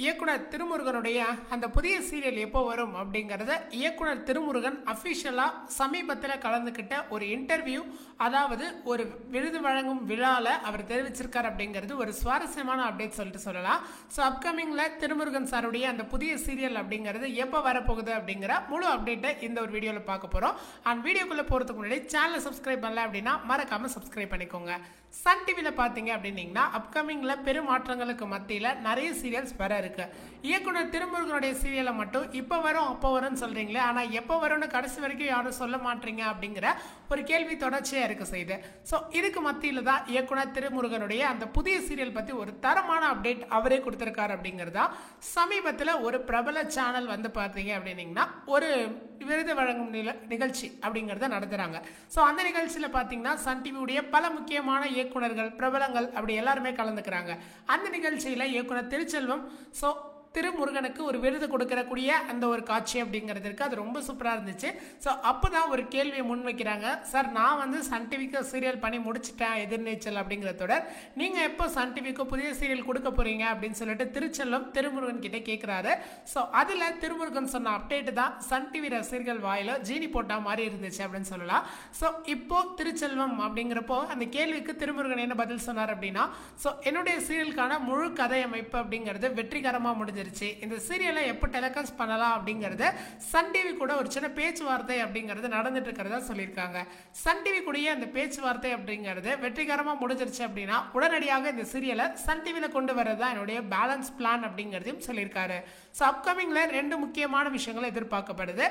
இயக்குனர் திருமுருகனுடைய அந்த புதிய சீரியல் எப்போ வரும் அப்படிங்கறத இயக்குனர் திருமுருகன் அஃபிஷியலா சமீபத்தில் கலந்துக்கிட்ட ஒரு இன்டர்வியூ, அதாவது ஒரு விருது வழங்கும் விழால அவர் தெரிவிச்சிருக்கார் அப்படிங்கிறது ஒரு சுவாரஸ்யமான அப்டேட் சொல்லிட்டு சொல்லலாம். ஸோ அப்கமிங்ல திருமுருகன் சாருடைய அந்த புதிய சீரியல் அப்படிங்கிறது எப்போ வரப்போகுது அப்படிங்கிற முழு அப்டேட்டை இந்த ஒரு வீடியோவில் பார்க்க போறோம். அண்ட் வீடியோக்குள்ள போறதுக்கு முன்னாடி சேனலை சப்ஸ்கிரைப் பண்ணல அப்படின்னா மறக்காம சப்ஸ்கிரைப் பண்ணிக்கோங்க. சன் டிவியில் பார்த்தீங்க அப்படின்னீங்கன்னா அப்கமிங்ல பெரும் மாற்றங்களுக்கு மத்தியில் நிறைய சீரியல்ஸ் வர இருக்கு. இயக்குனர் திருமுருகனுடைய சீரியலை மட்டும் இப்போ வரும் அப்போ வரும்னு சொல்றீங்களே, ஆனா எப்போ வரும்னு கடைசி வரைக்கும் யாரும் சொல்ல மாட்டீங்க அப்படிங்கிற ஒரு கேள்வி தொடர்ச்சியா இருக்க செய்யுது. ஸோ இதுக்கு மத்தியில் தான் இயக்குனர் திருமுருகனுடைய அந்த புதிய சீரியல் பத்தி ஒரு தரமான அப்டேட் அவரே கொடுத்திருக்காரு அப்படிங்கிறதா சமீபத்தில் ஒரு பிரபல சேனல் வந்து பார்த்தீங்க அப்படின்னீங்கன்னா ஒரு விருது வழங்கும் நிகழ்ச்சி அப்படிங்கிறத நடத்துறாங்க. ஸோ அந்த நிகழ்ச்சியில் பார்த்தீங்கன்னா சன் டிவியுடைய பல முக்கியமான இயக்குனர்கள், பிரபலங்கள் அப்படி எல்லாருமே கலந்துக்கிறாங்க. அந்த நிகழ்ச்சியில் இயக்குனர் திருச்செல்வம் திருமுருகனுக்கு ஒரு விருது கொடுக்கக்கூடிய அந்த ஒரு காட்சி அப்படிங்கிறது இருக்கு. அது ரொம்ப சூப்பராக இருந்துச்சு. ஸோ அப்போதான் ஒரு கேள்வியை முன்வைக்கிறாங்க. சார், நான் வந்து சன் டிவிக்கு சீரியல் பண்ணி முடிச்சிட்டேன் எதிர்நீச்சல் அப்படிங்கிறதோட, நீங்கள் எப்போ சன் டிவிக்கு புதிய சீரியல் கொடுக்க போறீங்க அப்படின்னு சொல்லிட்டு திருச்செல்வம் திருமுருகன் கிட்டே கேட்குறாரு. ஸோ அதில் திருமுருகன் சொன்ன அப்டேட் தான் சன் டிவி ரசிகர்கள் வாயில ஜீனி போட்டா மாதிரி இருந்துச்சு அப்படின்னு சொல்லலாம். ஸோ இப்போ திருச்செல்வம் அப்படிங்கிறப்போ அந்த கேள்விக்கு திருமுருகன் என்ன பதில் சொன்னார் அப்படின்னா, ஸோ என்னுடைய சீரியலுக்கான முழு கதை அமைப்பு அப்படிங்கிறது வெற்றிகரமாக முடிஞ்சு இந்த சீரியலை எப்போ டெலிகாஸ்ட் பண்ணலாம் அப்படிங்கறது சன் டிவி கூட ஒரு சின்ன பேச்சுவார்த்தை அப்படிங்கிறது நடந்துட்டு இருக்கிறதா சொல்லியிருக்காங்க. சன் டிவி கூடிய அந்த பேச்சுவார்த்தை அப்படிங்கிறது வெற்றிகரமா முடிஞ்சிருச்சு அப்படின்னா உடனடியாக இந்த சீரியலை சன் டிவியில கொண்டு வரதான் என்னுடைய பேலன்ஸ் பிளான் அப்படிங்கிறதையும் சொல்லியிருக்காரு. ஸோ அப்கமிங்ல 2 முக்கியமான விஷயங்கள் எதிர்பார்க்கப்படுது.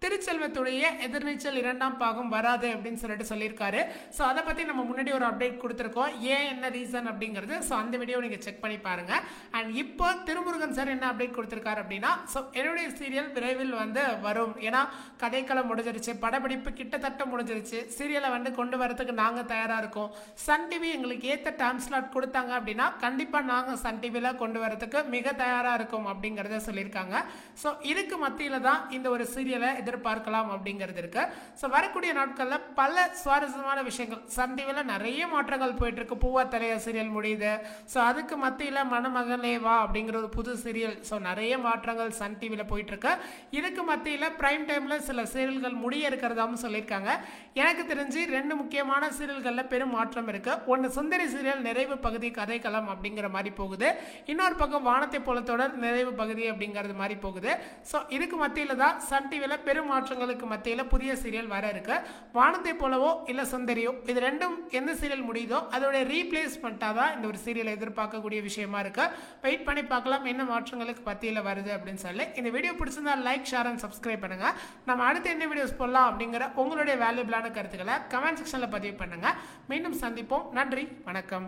திருச்செல்வத்துடைய எதிர்நீச்சல் 2ஆம் பாகம் வராது அப்படின்னு சொல்லியிருக்காரு. ஸோ அதை பற்றி நம்ம முன்னாடி ஒரு அப்டேட் கொடுத்துருக்கோம், ஏன் என்ன ரீசன் அப்படிங்கிறது. ஸோ அந்த வீடியோ நீங்கள் செக் பண்ணி பாருங்க. அண்ட் இப்போ திருமுருகன் சார் என்ன அப்டேட் கொடுத்துருக்காரு அப்படின்னா, ஸோ என்னுடைய சீரியல் விரைவில் வந்து வரும். ஏன்னா கதைக்களம் முடிஞ்சிருச்சு, படப்பிடிப்பு கிட்டத்தட்ட முடிஞ்சிருச்சு, சீரியலை வந்து கொண்டு வரதுக்கு நாங்கள் தயாராக இருக்கோம். சன் டிவி எங்களுக்கு ஏற்ற டைம் ஸ்லாட் கொடுத்தாங்க அப்படின்னா கண்டிப்பாக நாங்கள் சன் டிவியில் கொண்டு வரதுக்கு மிக தயாராக இருக்கும் அப்படிங்கிறத சொல்லியிருக்காங்க. ஸோ இதுக்கு மத்தியில் தான் இந்த ஒரு சீரியலை எதிர்பார்க்கலாம் அப்படிங்கிறது இருக்கு. ஸோ வரக்கூடிய நாட்களில் பல சுவாரஸ்யமான விஷயங்கள் சன் டிவியில் நிறைய மாற்றங்கள் போயிட்டு இருக்கு. பூவா தலைய சீரியல் முடியுது. ஸோ அதுக்கு மத்தியில் மணமகனே வா அப்படிங்கிற ஒரு புது சீரியல். ஸோ நிறைய மாற்றங்கள் சன் டிவியில் போயிட்டு இருக்கு. இதுக்கு மத்தியில் பிரைம் டைம்ல சில சீரியல்கள் முடிய இருக்கிறதாவும் சொல்லியிருக்காங்க. எனக்கு தெரிஞ்சு 2 முக்கியமான சீரியல்களில் பெரும் மாற்றம் இருக்கு. ஒன்று சுந்தரி சீரியல் நிறைவு பகுதி கதைக்களம் அப்படிங்கிற மாதிரி போகுது. இன்னொரு பக்கம் வானத்தை போல தொடர் நிறைவு பகுதி அப்படிங்கிறது மாதிரி போகுது. ஸோ இதுக்கு மத்தியில் தான் சன் டிவியில் பெரும் மாற்றங்களுக்கு மத்தியில் புதிய சீரியல் வர இருக்கு. வானத்தை போலவோ இல்ல சுந்தரியோ, இது 2ம் எந்த சீரியல் முடியுதோ அதோட ரீப்ளேஸ்மெண்டா தான் இந்த ஒரு சீரியலை எதிர்பார்க்கக்கூடிய விஷயமா இருக்கு. வெயிட் பண்ணி பார்க்கலாம் என்ன மாற்றங்களுக்கு மத்தியில் வருது அப்படின்னு சொல்லி. இந்த வீடியோ பிடிச்சிருந்தா லைக், ஷேர் அண்ட் சப்ஸ்கிரைப் பண்ணுங்க. நம்ம அடுத்து என்ன வீடியோஸ் போடலாம் அப்படிங்கிற உங்களுடைய வேல்யூபிளான கருத்துக்களை கமெண்ட் செக்ஷன்ல பதிவு பண்ணுங்க. மீண்டும் சந்திப்போம். நன்றி, வணக்கம்.